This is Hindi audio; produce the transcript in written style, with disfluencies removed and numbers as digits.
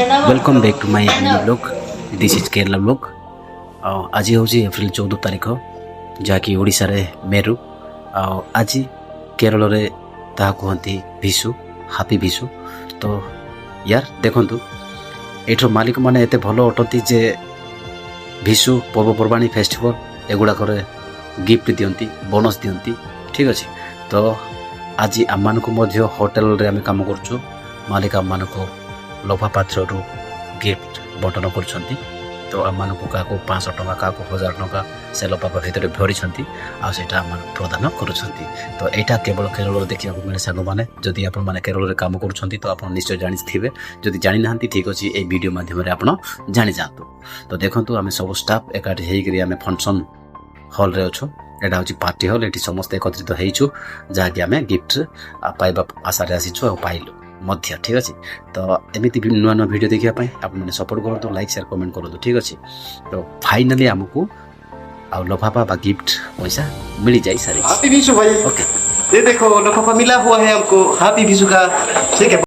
Welcome back to my mini blog this is Kerala blog आज हूँ एप्रिल 14 तारीख जहाँकि ओडिशा रे मेरु आज केरल रे ता कहती विशु हापी विशु। तो यार देखंतु एठर मालिक माने एते भलो अटंती जे विशु पर्वपर्वाणी फेस्टिवल एगुड़ाक गिफ्ट दियंती बोनस दियंती ठीक अच्छे। तो आज आम होटेल रे आम काम करछु मालिक आम लफा पात्र गिफ्ट बंटन कर। तो आम क्या 500 टका क्या 1000 टका से लफाफा भितर भरी आम प्रदान कर। तो यहाँ केवल केरल देखा मिले सांग मैंने जदि आप केरल काम कर तो आप निश्चय जानी थे जदि जानी ना ठीक अच्छे ये वीडियो माध्यम आप जानी जातु। तो देखो आम सब स्टाफ एकाठी होकर फंक्शन हॉल रे अच्छु एटा हूँ पार्टी हॉल ये समस्त एकत्रित होइछु जहाँकि आम गिफ्ट पाइबा आशारे आसीछु पाइलु मध्य ठीक अच्छे। तो एमती नुआ नुआ वीडियो देखापी आपने सपोर्ट करूँ लाइक शेयर कमेंट करूँ ठीक अच्छे। तो फाइनाली आमको आ लफाफा बा गिफ्ट पैसा मिल जाए सारी। हैप्पी विशु भाई। ओके ये देखो लफाफा मिला हुआ है हमको हैप्पी विशु का ठीक है।